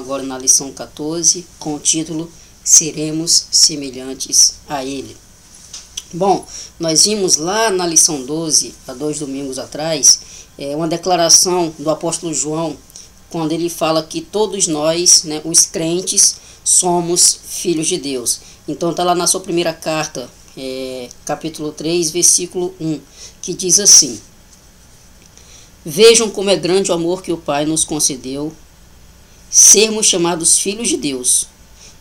agora na lição 14, com o título Seremos semelhantes a Ele. Bom, nós vimos lá na lição 12, há 2 domingos atrás, uma declaração do apóstolo João, quando ele fala que todos nós, os crentes, somos filhos de Deus. Então está lá na sua primeira carta, capítulo 3, versículo 1, que diz assim: Vejam como é grande o amor que o Pai nos concedeu, sermos chamados filhos de Deus,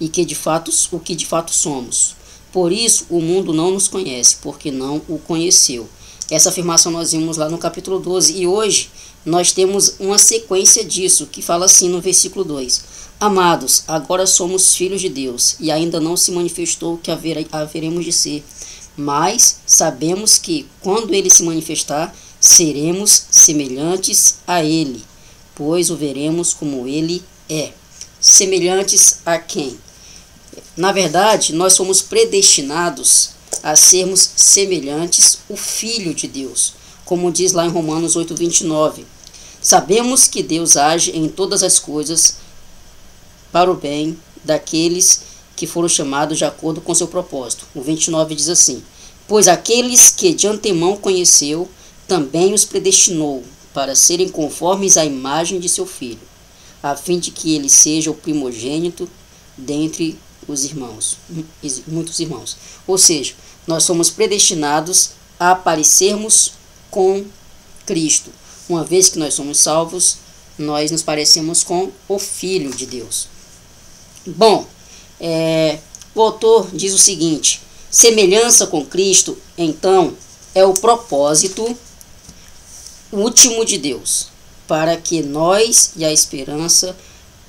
e que de fato somos. Por isso o mundo não nos conhece, porque não o conheceu. Essa afirmação nós vimos lá no capítulo 12, e hoje nós temos uma sequência disso, que fala assim no versículo 2: Amados, agora somos filhos de Deus, e ainda não se manifestou o que haveremos de ser, mas sabemos que, quando ele se manifestar, seremos semelhantes a ele, pois o veremos como ele é. Semelhantes a quem? Na verdade, nós somos predestinados a sermos semelhantes ao Filho de Deus, como diz lá em Romanos 8:29. Sabemos que Deus age em todas as coisas para o bem daqueles que foram chamados de acordo com seu propósito. O 29 diz assim: Pois aqueles que de antemão conheceu, também os predestinou para serem conformes à imagem de seu Filho, a fim de que ele seja o primogênito dentre os irmãos, muitos irmãos. Ou seja, nós somos predestinados a parecermos com Cristo. Uma vez que nós somos salvos, nós nos parecemos com o Filho de Deus. Bom, o autor diz o seguinte: semelhança com Cristo, então, é o propósito último de Deus, para que nós e a esperança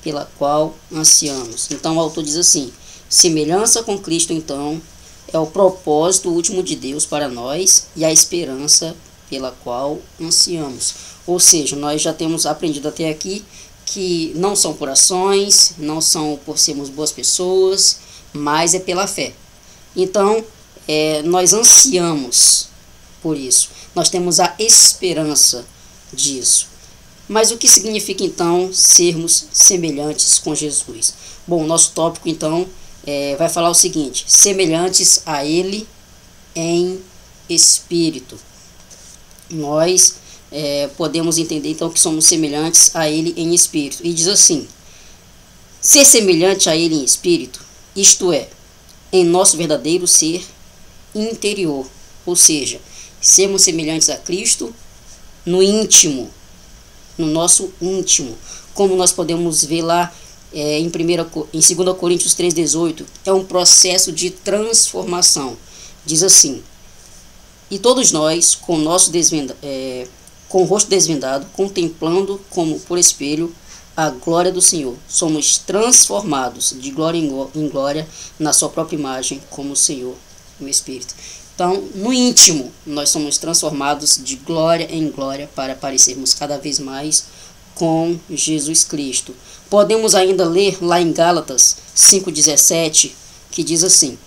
pela qual ansiamos. Então o autor diz assim: semelhança com Cristo, então, é o propósito último de Deus para nós e a esperança pela qual ansiamos. Ou seja, nós já temos aprendido até aqui que não são por ações, não são por sermos boas pessoas, mas é pela fé. Então, nós ansiamos por isso. Nós temos a esperança disso. Mas o que significa, então, sermos semelhantes com Jesus? Bom, o nosso tópico, então, vai falar o seguinte: semelhantes a Ele em espírito. Nós podemos entender, então, que somos semelhantes a Ele em espírito. E diz assim: ser semelhante a Ele em espírito, isto é, em nosso verdadeiro ser interior. Ou seja, sermos semelhantes a Cristo no íntimo, no nosso íntimo, como nós podemos ver lá em 2 Coríntios 3,18, é um processo de transformação. Diz assim: e todos nós, com o rosto desvendado, contemplando como por espelho a glória do Senhor, somos transformados de glória em glória na sua própria imagem, como o Senhor, o Espírito. Então, no íntimo, nós somos transformados de glória em glória para parecermos cada vez mais com Jesus Cristo. Podemos ainda ler lá em Gálatas 5,17, que diz assim: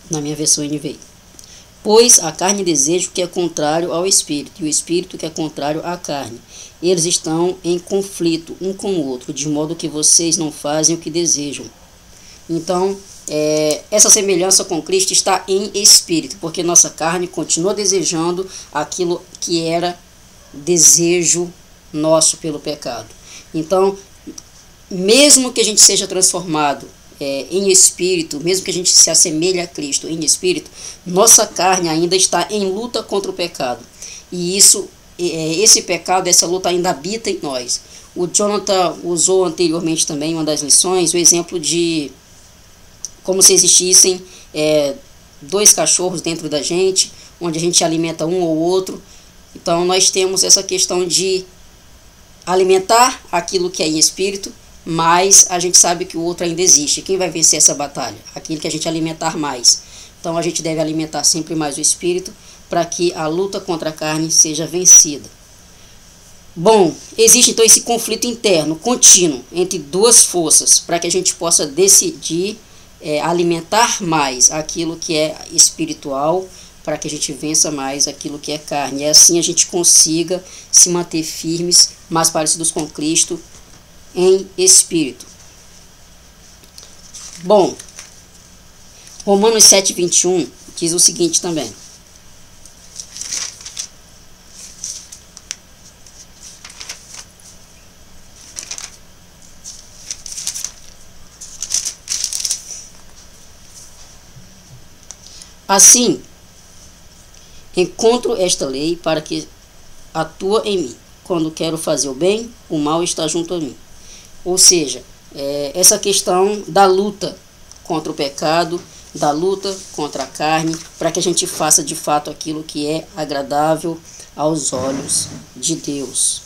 na minha versão NVI: pois a carne deseja o que é contrário ao Espírito, e o Espírito que é contrário à carne. Eles estão em conflito um com o outro, de modo que vocês não fazem o que desejam. Então, essa semelhança com Cristo está em espírito, porque nossa carne continua desejando aquilo que era desejo nosso pelo pecado. Então, mesmo que a gente seja transformado em espírito, mesmo que a gente se assemelhe a Cristo em espírito, nossa carne ainda está em luta contra o pecado. E esse pecado, essa luta ainda habita em nós. O Jonathan usou anteriormente também, em uma das lições, o exemplo de como se existissem 2 cachorros dentro da gente, onde a gente alimenta um ou outro. Então nós temos essa questão de alimentar aquilo que é em espírito, mas a gente sabe que o outro ainda existe. Quem vai vencer essa batalha? Aquele que a gente alimentar mais. Então a gente deve alimentar sempre mais o espírito, para que a luta contra a carne seja vencida. Bom, existe então esse conflito interno, contínuo, entre duas forças, para que a gente possa decidir alimentar mais aquilo que é espiritual, para que a gente vença mais aquilo que é carne. E assim a gente consiga se manter firmes, mais parecidos com Cristo em espírito. Bom, Romanos 7:21 diz o seguinte também. Assim, encontro esta lei para que atua em mim. Quando quero fazer o bem, o mal está junto a mim. Ou seja, essa questão da luta contra o pecado, da luta contra a carne, para que a gente faça de fato aquilo que é agradável aos olhos de Deus.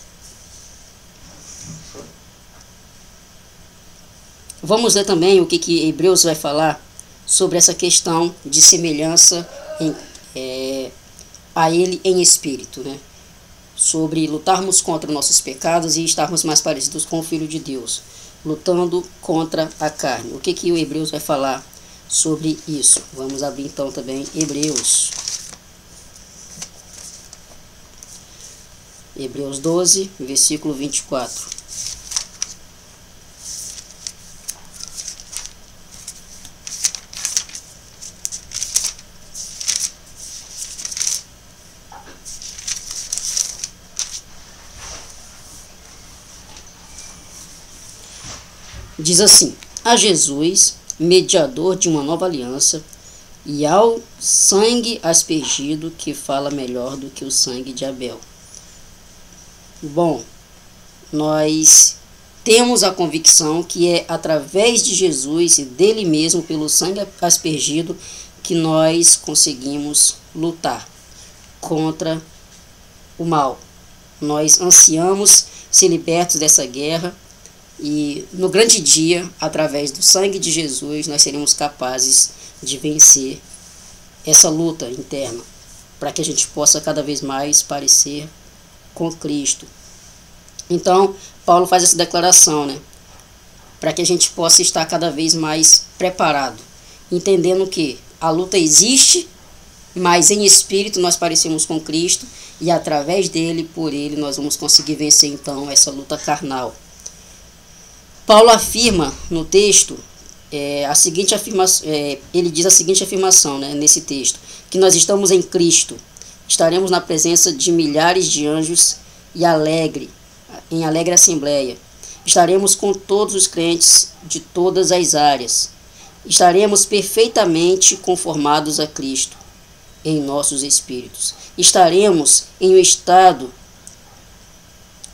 Vamos ler também o que Hebreus vai falar sobre essa questão de semelhança a Ele em espírito, né? Sobre lutarmos contra nossos pecados e estarmos mais parecidos com o Filho de Deus, lutando contra a carne. O que o Hebreus vai falar sobre isso? Vamos abrir então também Hebreus. Hebreus 12, versículo 24. Diz assim: a Jesus, mediador de uma nova aliança, e ao sangue aspergido, que fala melhor do que o sangue de Abel. Bom, nós temos a convicção que é através de Jesus e dele mesmo, pelo sangue aspergido, que nós conseguimos lutar contra o mal. Nós ansiamos ser libertos dessa guerra. E no grande dia, através do sangue de Jesus, nós seremos capazes de vencer essa luta interna, para que a gente possa cada vez mais parecer com Cristo. Então, Paulo faz essa declaração, né? Para que a gente possa estar cada vez mais preparado, entendendo que a luta existe, mas em espírito nós parecemos com Cristo, e através dele, por ele, nós vamos conseguir vencer então essa luta carnal. Paulo afirma no texto a seguinte afirmação, ele diz a seguinte afirmação, né, nesse texto, que nós estamos em Cristo, estaremos na presença de milhares de anjos e em alegre assembleia, estaremos com todos os crentes de todas as áreas, estaremos perfeitamente conformados a Cristo em nossos espíritos, estaremos em um estado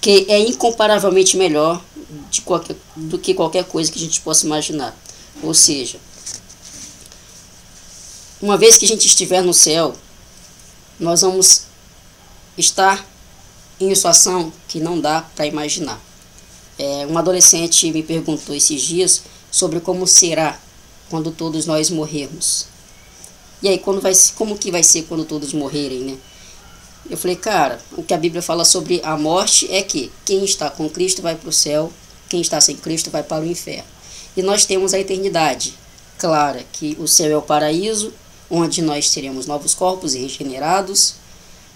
que é incomparavelmente melhor do que qualquer coisa que a gente possa imaginar. Ou seja, uma vez que a gente estiver no céu, nós vamos estar em uma situação que não dá para imaginar. Um adolescente me perguntou esses dias sobre como será quando todos nós morrermos. E aí, como que vai ser quando todos morrerem, né? Eu falei, cara, o que a Bíblia fala sobre a morte é que quem está com Cristo vai para o céu, quem está sem Cristo vai para o inferno. E nós temos a eternidade clara, que o céu é o paraíso, onde nós teremos novos corpos e regenerados,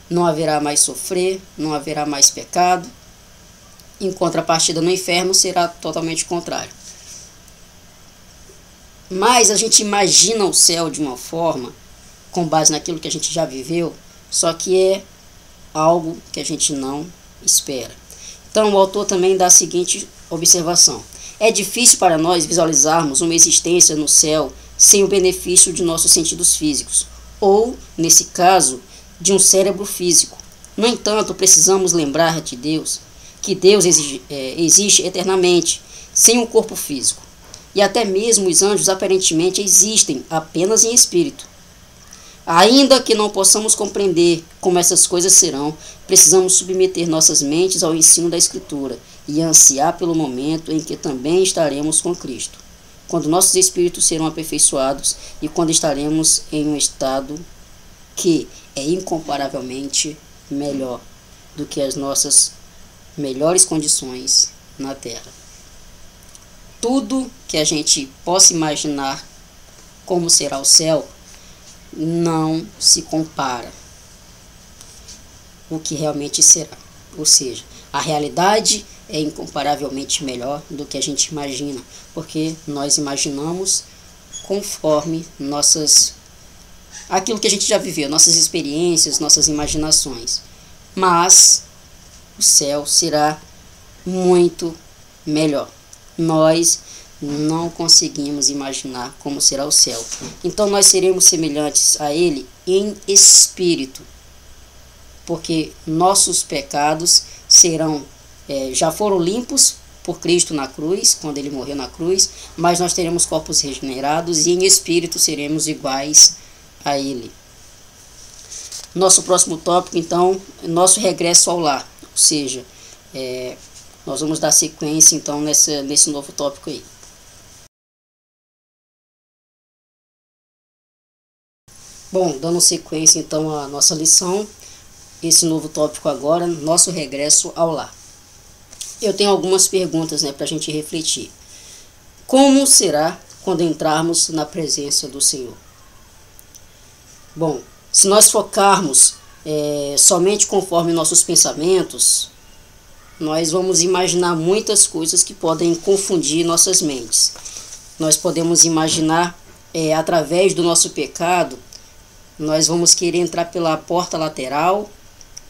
não haverá mais sofrer, não haverá mais pecado. Em contrapartida, no inferno será totalmente contrário. Mas a gente imagina o céu de uma forma, com base naquilo que a gente já viveu, só que é algo que a gente não espera. Então o autor também dá a seguinte observação: é difícil para nós visualizarmos uma existência no céu sem o benefício de nossos sentidos físicos, ou, nesse caso, de um cérebro físico. No entanto, precisamos lembrar de Deus, que Deus existe eternamente, sem um corpo físico. E até mesmo os anjos aparentemente existem apenas em espírito. Ainda que não possamos compreender como essas coisas serão, precisamos submeter nossas mentes ao ensino da Escritura e ansiar pelo momento em que também estaremos com Cristo, quando nossos espíritos serão aperfeiçoados e quando estaremos em um estado que é incomparavelmente melhor do que as nossas melhores condições na Terra. Tudo que a gente possa imaginar como será o céu não se compara o que realmente será. Ou seja, a realidade é incomparavelmente melhor do que a gente imagina, porque nós imaginamos conforme aquilo que a gente já viveu, nossas experiências, nossas imaginações. Mas o céu será muito melhor. Nós não conseguimos imaginar como será o céu. Então nós seremos semelhantes a Ele em espírito, porque nossos pecados já foram limpos por Cristo na cruz, quando Ele morreu na cruz, mas nós teremos corpos regenerados e em espírito seremos iguais a Ele. Nosso próximo tópico, então, nosso regresso ao lar, ou seja, nós vamos dar sequência, então, nesse novo tópico aí. Bom, dando sequência, então, à nossa lição, esse novo tópico agora, nosso regresso ao lar. Eu tenho algumas perguntas, para a gente refletir. Como será quando entrarmos na presença do Senhor? Bom, se nós focarmos somente conforme nossos pensamentos, nós vamos imaginar muitas coisas que podem confundir nossas mentes. Nós podemos imaginar, através do nosso pecado, nós vamos querer entrar pela porta lateral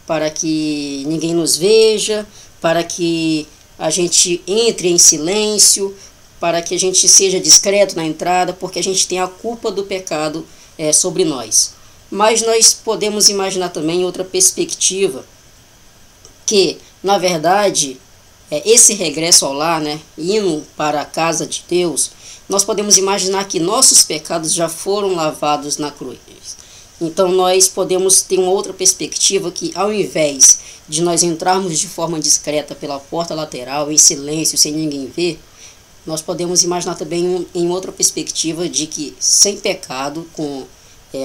para que ninguém nos veja, para que a gente entre em silêncio, para que a gente seja discreto na entrada, porque a gente tem a culpa do pecado sobre nós. Mas nós podemos imaginar também outra perspectiva, que, na verdade, esse regresso ao lar, indo para a casa de Deus, nós podemos imaginar que nossos pecados já foram lavados na cruz. Então nós podemos ter uma outra perspectiva que, ao invés de nós entrarmos de forma discreta pela porta lateral, em silêncio, sem ninguém ver, nós podemos imaginar também em outra perspectiva de que, sem pecado, com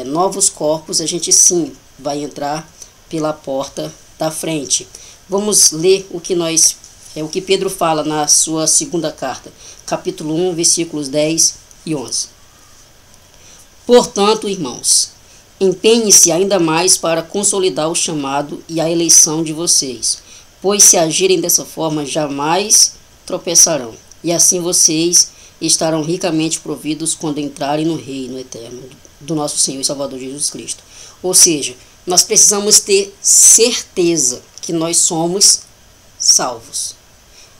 novos corpos, a gente sim vai entrar pela porta da frente. Vamos ler o que Pedro fala na sua segunda carta, capítulo 1, versículos 10 e 11. Portanto, irmãos, empenhe-se ainda mais para consolidar o chamado e a eleição de vocês, pois se agirem dessa forma jamais tropeçarão, e assim vocês estarão ricamente providos quando entrarem no reino eterno do nosso Senhor e Salvador Jesus Cristo. Ou seja, nós precisamos ter certeza que nós somos salvos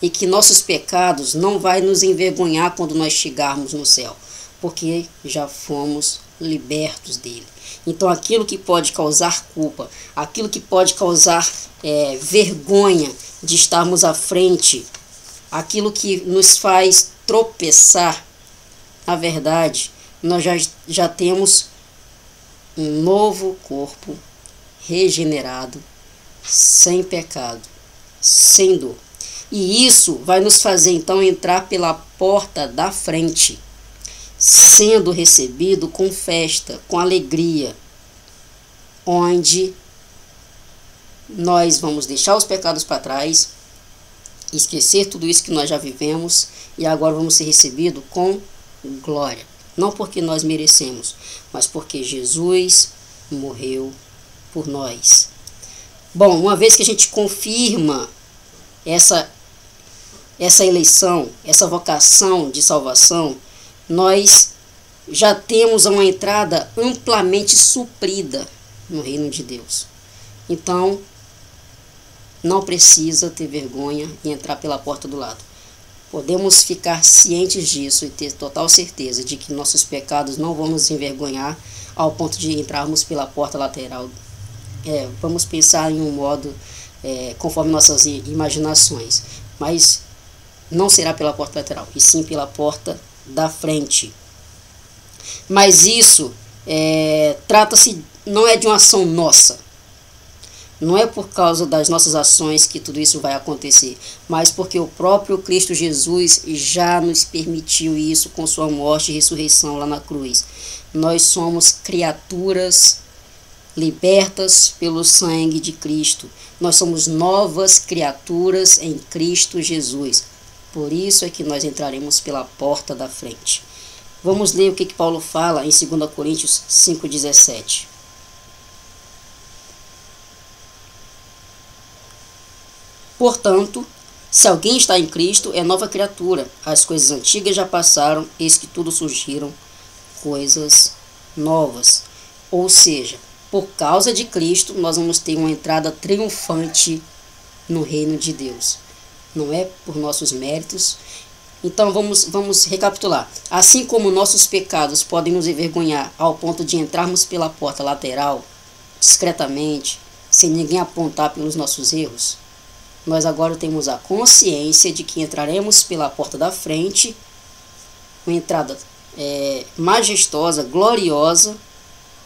e que nossos pecados não vai nos envergonhar quando nós chegarmos no céu, porque já fomos libertos dele. Então aquilo que pode causar culpa, aquilo que pode causar vergonha de estarmos à frente, aquilo que nos faz tropeçar, na verdade, nós já temos um novo corpo regenerado, sem pecado, sem dor. E isso vai nos fazer então entrar pela porta da frente, sendo recebido com festa, com alegria, onde nós vamos deixar os pecados para trás, esquecer tudo isso que nós já vivemos e agora vamos ser recebidos com glória. Não porque nós merecemos, mas porque Jesus morreu por nós. Bom, uma vez que a gente confirma essa eleição, essa vocação de salvação, nós já temos uma entrada amplamente suprida no reino de Deus. Então, não precisa ter vergonha e entrar pela porta do lado. Podemos ficar cientes disso e ter total certeza de que nossos pecados não vão nos envergonhar ao ponto de entrarmos pela porta lateral. Vamos pensar em um modo conforme nossas imaginações, mas não será pela porta lateral, e sim pela porta da frente. Mas isso trata-se, não é de uma ação nossa. Não é por causa das nossas ações que tudo isso vai acontecer, mas porque o próprio Cristo Jesus já nos permitiu isso com sua morte e ressurreição lá na cruz. Nós somos criaturas libertas pelo sangue de Cristo. Nós somos novas criaturas em Cristo Jesus. Por isso é que nós entraremos pela porta da frente. Vamos ler o que Paulo fala em 2 Coríntios 5,17. Portanto, se alguém está em Cristo, é nova criatura. As coisas antigas já passaram, eis que tudo surgiram coisas novas. Ou seja, por causa de Cristo, nós vamos ter uma entrada triunfante no reino de Deus. Não é por nossos méritos. Então vamos recapitular. Assim como nossos pecados podem nos envergonhar ao ponto de entrarmos pela porta lateral, discretamente, sem ninguém apontar pelos nossos erros, nós agora temos a consciência de que entraremos pela porta da frente, uma entrada majestosa, gloriosa,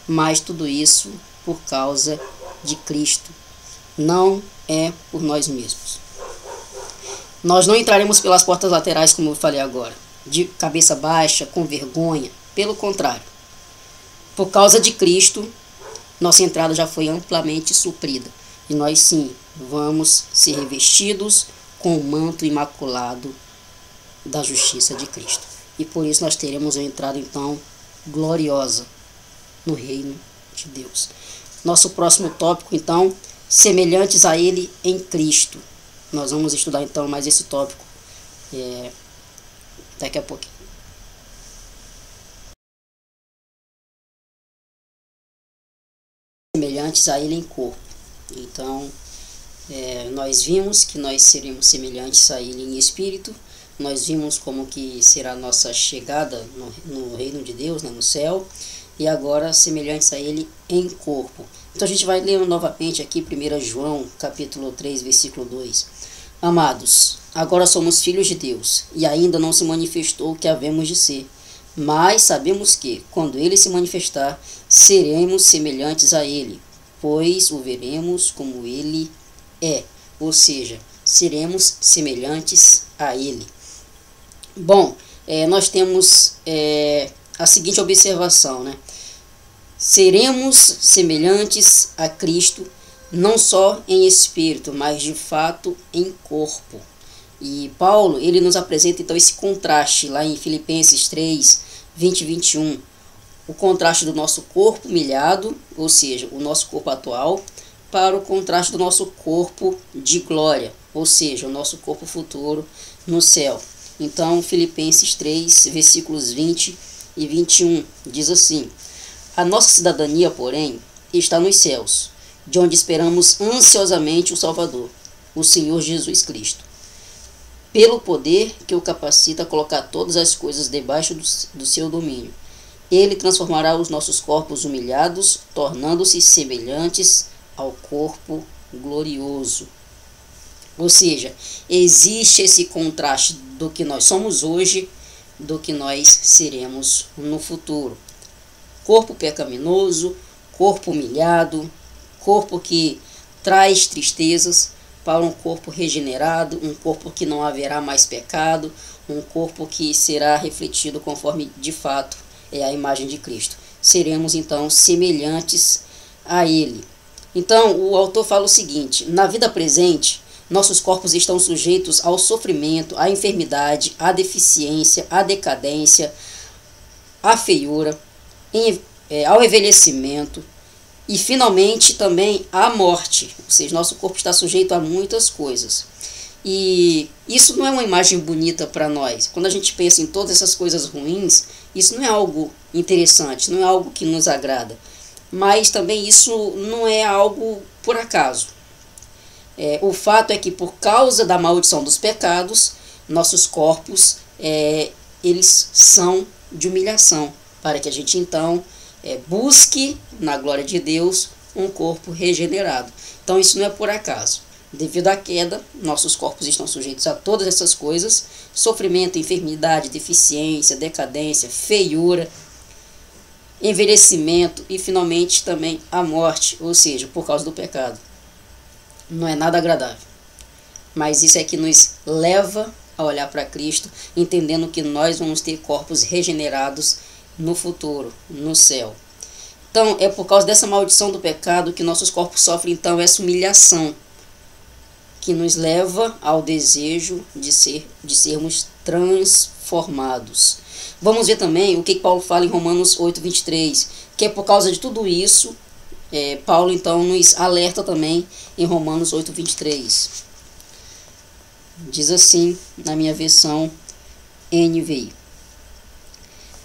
mas tudo isso por causa de Cristo. Não é por nós mesmos. Nós não entraremos pelas portas laterais, como eu falei agora, de cabeça baixa, com vergonha. Pelo contrário, por causa de Cristo, nossa entrada já foi amplamente suprida. E nós sim, vamos ser revestidos com o manto imaculado da justiça de Cristo. E por isso nós teremos uma entrada então gloriosa no reino de Deus. Nosso próximo tópico então, semelhantes a Ele em Cristo. Nós vamos estudar então mais esse tópico daqui a pouquinho. Semelhantes a Ele em corpo. Então, nós vimos que nós seremos semelhantes a Ele em espírito. Nós vimos como que será a nossa chegada no reino de Deus, no céu. E agora semelhantes a Ele em corpo. Então a gente vai ler novamente aqui 1 João capítulo 3, versículo 2. Amados, agora somos filhos de Deus, e ainda não se manifestou o que havemos de ser. Mas sabemos que, quando Ele se manifestar, seremos semelhantes a Ele, pois o veremos como Ele é. Ou seja, seremos semelhantes a Ele. Bom, nós temos a seguinte observação, né? Seremos semelhantes a Cristo, não só em espírito, mas de fato em corpo. E Paulo, ele nos apresenta então esse contraste lá em Filipenses 3, 20 e 21. O contraste do nosso corpo humilhado, ou seja, o nosso corpo atual, para o contraste do nosso corpo de glória, ou seja, o nosso corpo futuro no céu. Então, Filipenses 3, versículos 20 e 21, diz assim: a nossa cidadania, porém, está nos céus, de onde esperamos ansiosamente o Salvador, o Senhor Jesus Cristo, pelo poder que o capacita a colocar todas as coisas debaixo do seu domínio. Ele transformará os nossos corpos humilhados, tornando-se semelhantes ao corpo glorioso. Ou seja, existe esse contraste do que nós somos hoje, do que nós seremos no futuro. Corpo pecaminoso, corpo humilhado, corpo que traz tristezas, para um corpo regenerado, um corpo que não haverá mais pecado, um corpo que será refletido conforme de fato é a imagem de Cristo. Seremos então semelhantes a Ele. Então o autor fala o seguinte: na vida presente, nossos corpos estão sujeitos ao sofrimento, à enfermidade, à deficiência, à decadência, à feiura, ao envelhecimento e finalmente também à morte. Ou seja, nosso corpo está sujeito a muitas coisas. E isso não é uma imagem bonita para nós. Quando a gente pensa em todas essas coisas ruins, isso não é algo interessante, não é algo que nos agrada. Mas também isso não é algo por acaso. O fato é que por causa da maldição dos pecados, nossos corpos eles são de humilhação, para que a gente então busque na glória de Deus um corpo regenerado. Então isso não é por acaso. Devido à queda, nossos corpos estão sujeitos a todas essas coisas: sofrimento, enfermidade, deficiência, decadência, feiura, envelhecimento e finalmente também a morte, ou seja, por causa do pecado. Não é nada agradável. Mas isso é que nos leva a olhar para Cristo, entendendo que nós vamos ter corpos regenerados no futuro, no céu. Então, é por causa dessa maldição do pecado que nossos corpos sofrem, então, essa humilhação, que nos leva ao desejo de sermos transformados. Vamos ver também o que Paulo fala em Romanos 8:23, que é por causa de tudo isso, Paulo então nos alerta também em Romanos 8:23. Diz assim na minha versão NVI: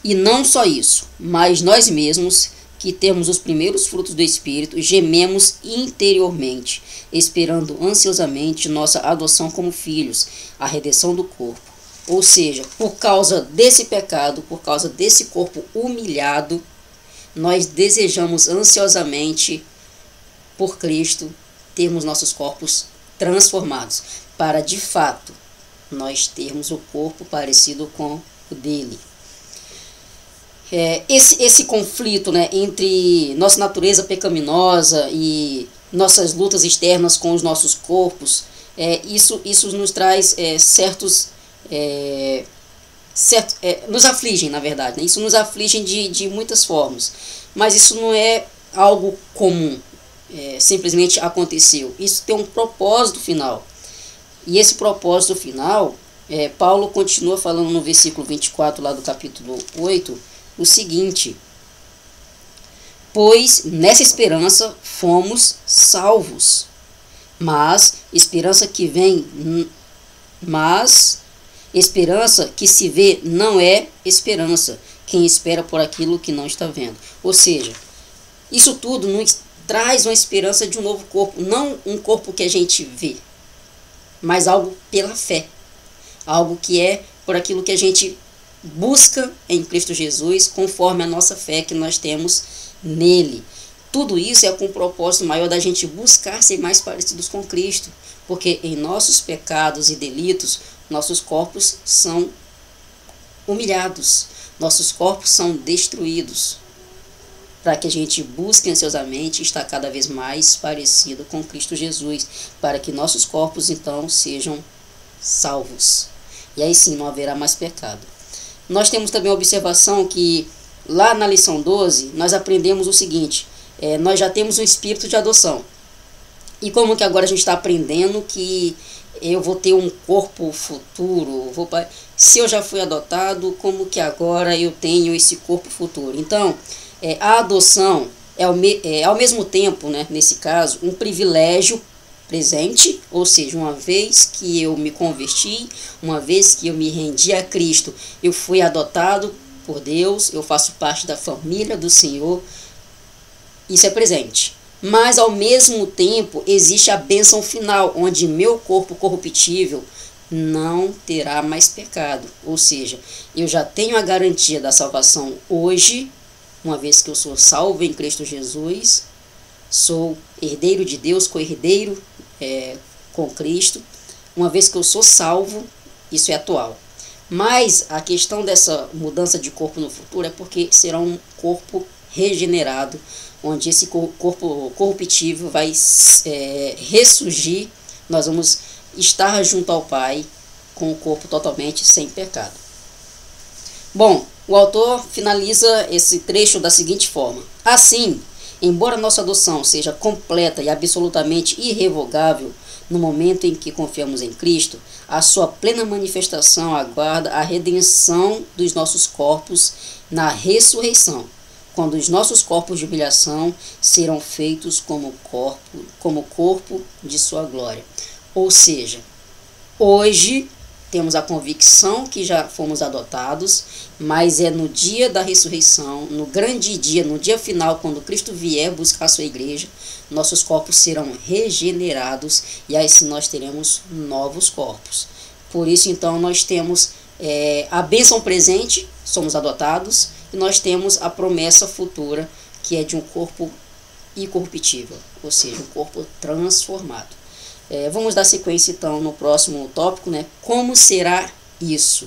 e não só isso, mas nós mesmos, que temos os primeiros frutos do Espírito, gememos interiormente, esperando ansiosamente nossa adoção como filhos, a redenção do corpo. Ou seja, por causa desse pecado, por causa desse corpo humilhado, nós desejamos ansiosamente, por Cristo, termos nossos corpos transformados, para de fato nós termos o corpo parecido com o dele. Esse conflito, né, entre nossa natureza pecaminosa e nossas lutas externas com os nossos corpos, isso nos traz nos afligem, na verdade, né? Isso nos aflige de muitas formas, mas isso não é algo comum, simplesmente aconteceu. Isso tem um propósito final, e esse propósito final, Paulo continua falando no versículo 24 lá do capítulo 8, o seguinte: pois nessa esperança fomos salvos, mas esperança que se vê não é esperança. Quem espera por aquilo que não está vendo. Ou seja, isso tudo nos traz uma esperança de um novo corpo, não um corpo que a gente vê, mas algo pela fé, algo que é por aquilo que a gente busca em Cristo Jesus, conforme a nossa fé que nós temos nele. Tudo isso é com o propósito maior da gente buscar ser mais parecidos com Cristo, porque em nossos pecados e delitos, nossos corpos são humilhados, nossos corpos são destruídos, para que a gente busque ansiosamente estar cada vez mais parecido com Cristo Jesus, para que nossos corpos então sejam salvos, e aí sim não haverá mais pecado. Nós temos também a observação que lá na lição 12 nós aprendemos o seguinte: nós já temos um espírito de adoção, e como que agora a gente está aprendendo que eu vou ter um corpo futuro, se eu já fui adotado, como que agora eu tenho esse corpo futuro? Então, a adoção é ao mesmo tempo, né, nesse caso, um privilégio presente, ou seja, uma vez que eu me converti, uma vez que eu me rendi a Cristo, eu fui adotado por Deus, eu faço parte da família do Senhor, isso é presente. Mas ao mesmo tempo existe a bênção final, onde meu corpo corruptível não terá mais pecado, ou seja, eu já tenho a garantia da salvação hoje, uma vez que eu sou salvo em Cristo Jesus, sou herdeiro de Deus, co-herdeiro com Cristo. Uma vez que eu sou salvo, isso é atual. Mas a questão dessa mudança de corpo no futuro é porque será um corpo regenerado, onde esse corpo corruptível vai ressurgir. Nós vamos estar junto ao Pai com o corpo totalmente sem pecado. Bom, o autor finaliza esse trecho da seguinte forma: assim, embora nossa adoção seja completa e absolutamente irrevogável no momento em que confiamos em Cristo, a sua plena manifestação aguarda a redenção dos nossos corpos na ressurreição, quando os nossos corpos de humilhação serão feitos como corpo de sua glória. Ou seja, hoje temos a convicção que já fomos adotados, mas é no dia da ressurreição, no grande dia, no dia final, quando Cristo vier buscar a sua igreja, nossos corpos serão regenerados e aí sim nós teremos novos corpos. Por isso, então, nós temos a bênção presente, somos adotados, e nós temos a promessa futura, que é de um corpo incorruptível, ou seja, um corpo transformado. Vamos dar sequência então no próximo tópico, né? Como será isso?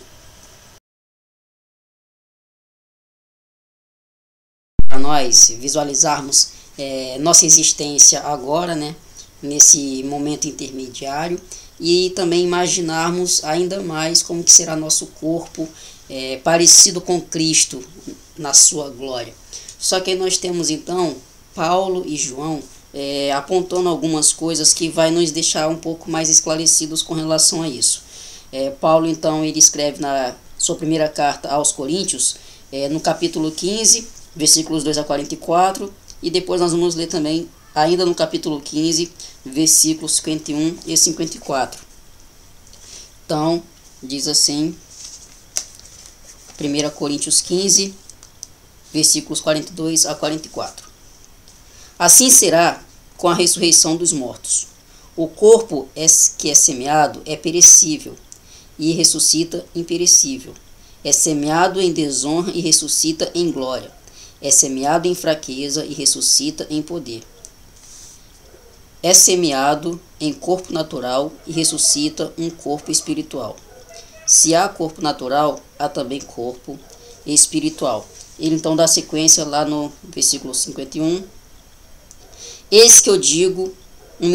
Para nós visualizarmos nossa existência agora, né? Nesse momento intermediário, e também imaginarmos ainda mais como que será nosso corpo parecido com Cristo na sua glória. Só que aí nós temos então Paulo e João apontando algumas coisas que vai nos deixar um pouco mais esclarecidos com relação a isso. Paulo então ele escreve na sua primeira carta aos Coríntios, no capítulo 15, versículos 2 a 44, e depois nós vamos ler também, ainda no capítulo 15, versículos 51 e 54. Então, diz assim, 1 Coríntios 15, versículos 42 a 44. Assim será com a ressurreição dos mortos. O corpo que é semeado é perecível, e ressuscita imperecível. É semeado em desonra e ressuscita em glória. É semeado em fraqueza e ressuscita em poder. É semeado em corpo natural e ressuscita um corpo espiritual. Se há corpo natural, há também corpo espiritual. Ele então dá sequência lá no versículo 51. Eis que eu digo um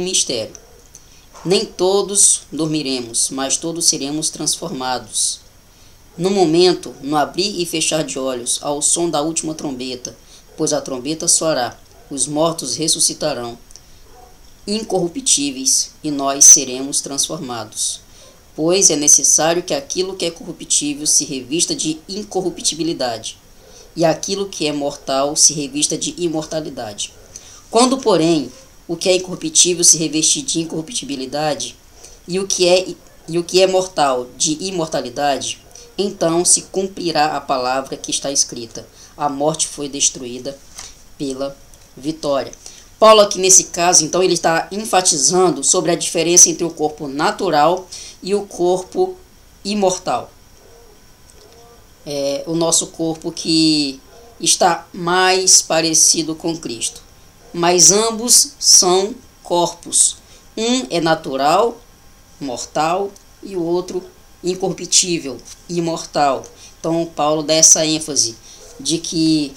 mistério. Nem todos dormiremos, mas todos seremos transformados. No momento, no abrir e fechar de olhos, ao som da última trombeta, pois a trombeta soará, os mortos ressuscitarão, incorruptíveis, e nós seremos transformados. Pois é necessário que aquilo que é corruptível se revista de incorruptibilidade, e aquilo que é mortal se revista de imortalidade. Quando, porém, o que é incorruptível se revestir de incorruptibilidade, e o que é mortal de imortalidade, então se cumprirá a palavra que está escrita: a morte foi destruída pela vitória. Paulo aqui nesse caso, então, ele está enfatizando sobre a diferença entre o corpo natural e o corpo imortal. O nosso corpo que está mais parecido com Cristo. Mas ambos são corpos. Um é natural, mortal, e o outro incorruptível, imortal. Então Paulo dá essa ênfase de que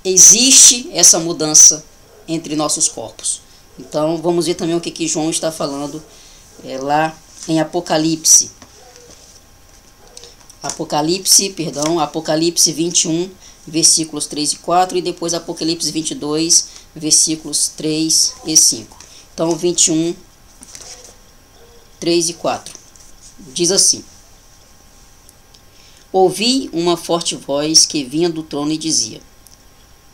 existe essa mudança entre nossos corpos. Então vamos ver também o que João está falando lá em Apocalipse. Apocalipse 21, versículos 3 e 4, e depois Apocalipse 22, versículos 3 e 5. Então 21, 3 e 4. Diz assim: Ouvi uma forte voz que vinha do trono e dizia: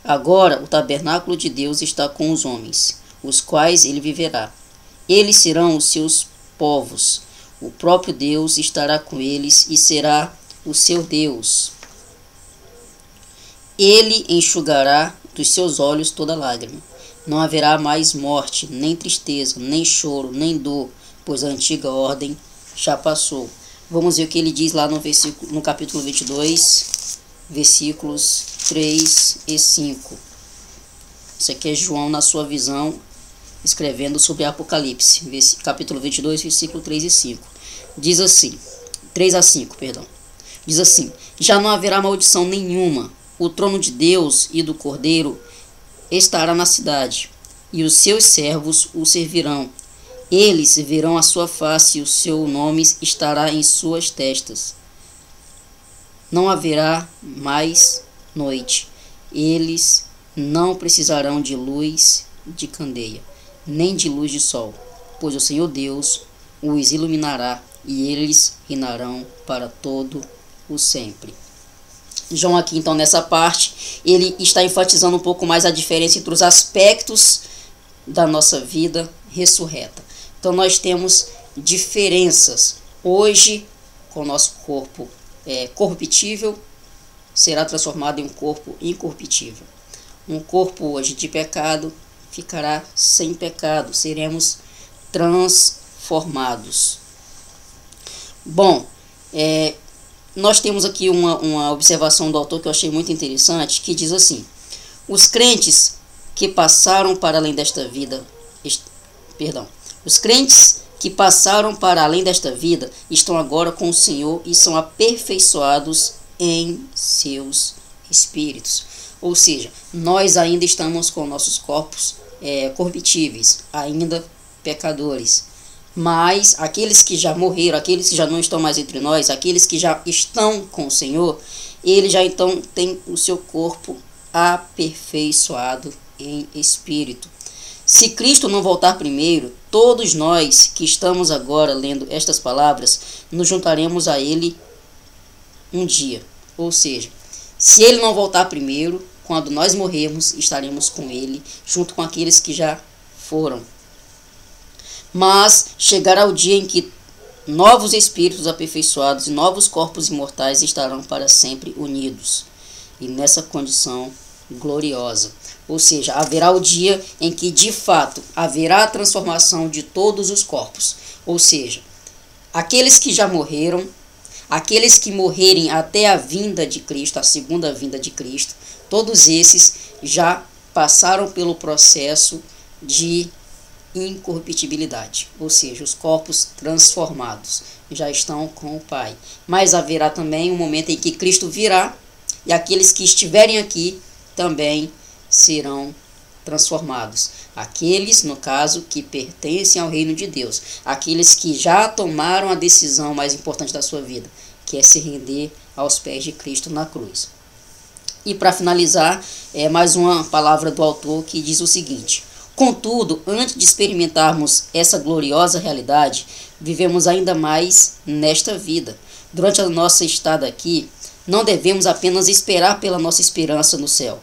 Agora o tabernáculo de Deus está com os homens, os quais ele viverá. Eles serão os seus povos. O próprio Deus estará com eles e será o seu Deus. Ele enxugará dos seus olhos toda lágrima. Não haverá mais morte, nem tristeza, nem choro, nem dor, pois a antiga ordem já passou. Vamos ver o que ele diz lá no capítulo 22, versículos 3 e 5. Isso aqui é João na sua visão, escrevendo sobre Apocalipse, capítulo 22, versículo 3 e 5. Diz assim, 3 a 5, perdão. Diz assim: Já não haverá maldição nenhuma. O trono de Deus e do Cordeiro estará na cidade, e os seus servos o servirão. Eles verão a sua face, e o seu nome estará em suas testas. Não haverá mais noite. Eles não precisarão de luz de candeia, nem de luz de sol, pois o Senhor Deus os iluminará, e eles reinarão para todo o sempre. João aqui então nessa parte, ele está enfatizando um pouco mais a diferença entre os aspectos da nossa vida ressurreta. Então nós temos diferenças. Hoje, com o nosso corpo corruptível, será transformado em um corpo incorruptível. Um corpo hoje de pecado ficará sem pecado, seremos transformados. Bom, nós temos aqui uma observação do autor que eu achei muito interessante, que diz assim: os crentes que passaram para além desta vida, os crentes que passaram para além desta vida estão agora com o Senhor e são aperfeiçoados em seus espíritos. Ou seja, nós ainda estamos com nossos corpos corruptíveis, ainda pecadores. Mas aqueles que já morreram, aqueles que já não estão mais entre nós, aqueles que já estão com o Senhor, ele já então tem o seu corpo aperfeiçoado em espírito. Se Cristo não voltar primeiro, todos nós que estamos agora lendo estas palavras, nos juntaremos a ele um dia. Ou seja, se ele não voltar primeiro, quando nós morrermos, estaremos com ele, junto com aqueles que já foram. Mas chegará o dia em que novos espíritos aperfeiçoados e novos corpos imortais estarão para sempre unidos, e nessa condição gloriosa. Ou seja, haverá o dia em que de fato haverá a transformação de todos os corpos. Ou seja, aqueles que já morreram, aqueles que morrerem até a vinda de Cristo, a segunda vinda de Cristo, todos esses já passaram pelo processo de incorruptibilidade, ou seja, os corpos transformados já estão com o Pai. Mas haverá também um momento em que Cristo virá e aqueles que estiverem aqui também serão transformados. Aqueles, no caso, que pertencem ao reino de Deus, aqueles que já tomaram a decisão mais importante da sua vida, que é se render aos pés de Cristo na cruz. E para finalizar, mais uma palavra do autor que diz o seguinte: contudo, antes de experimentarmos essa gloriosa realidade, vivemos ainda mais nesta vida. Durante a nossa estada aqui, não devemos apenas esperar pela nossa esperança no céu,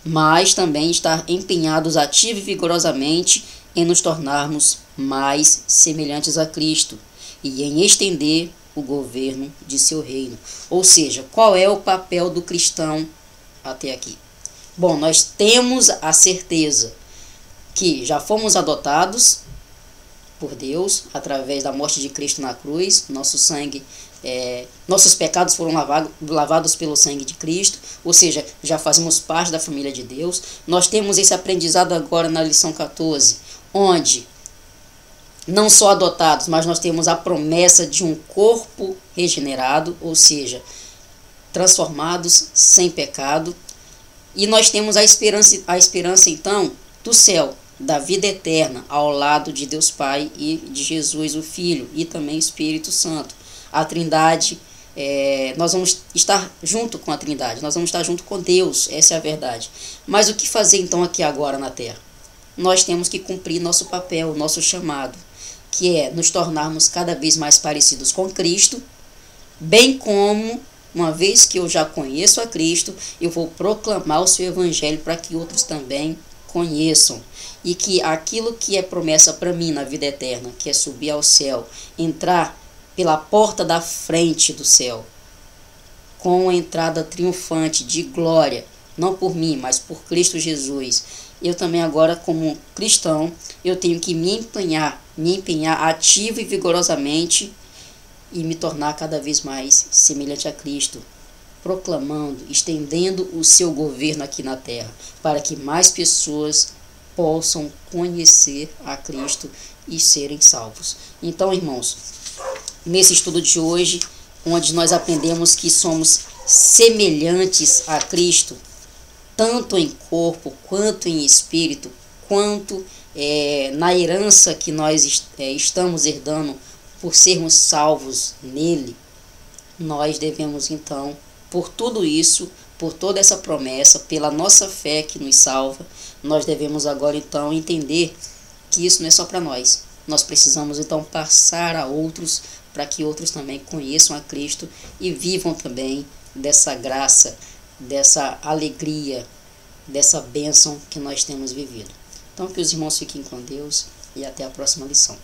mas também estar empenhados ativa e vigorosamente em nos tornarmos mais semelhantes a Cristo e em estender o governo de seu reino. Ou seja, qual é o papel do cristão até aqui? Bom, nós temos a certeza que já fomos adotados por Deus através da morte de Cristo na cruz. Nossos pecados foram lavados pelo sangue de Cristo, ou seja, já fazemos parte da família de Deus. Nós temos esse aprendizado agora na lição 14, onde não só adotados, mas nós temos a promessa de um corpo regenerado, ou seja, transformados sem pecado. E nós temos a esperança então do céu, da vida eterna, ao lado de Deus Pai e de Jesus o Filho e também Espírito Santo. A Trindade, nós vamos estar junto com a Trindade, nós vamos estar junto com Deus, essa é a verdade. Mas o que fazer então aqui agora na Terra? Nós temos que cumprir nosso papel, nosso chamado, que é nos tornarmos cada vez mais parecidos com Cristo, bem como, uma vez que eu já conheço a Cristo, eu vou proclamar o seu Evangelho para que outros também conheçam. E que aquilo que é promessa para mim na vida eterna, que é subir ao céu, entrar pela porta da frente do céu, com a entrada triunfante de glória, não por mim, mas por Cristo Jesus. Eu também agora, como cristão, eu tenho que me empenhar ativo e vigorosamente e me tornar cada vez mais semelhante a Cristo, proclamando, estendendo o seu governo aqui na terra, para que mais pessoas possam conhecer a Cristo e serem salvos. Então, irmãos, nesse estudo de hoje, onde nós aprendemos que somos semelhantes a Cristo, tanto em corpo, quanto em espírito, quanto na herança que nós estamos herdando por sermos salvos nele, nós devemos então, por tudo isso, por toda essa promessa, pela nossa fé que nos salva, nós devemos agora então entender que isso não é só para nós. Nós precisamos então passar a outros, para que outros também conheçam a Cristo e vivam também dessa graça, dessa alegria, dessa bênção que nós temos vivido. Então que os irmãos fiquem com Deus e até a próxima lição.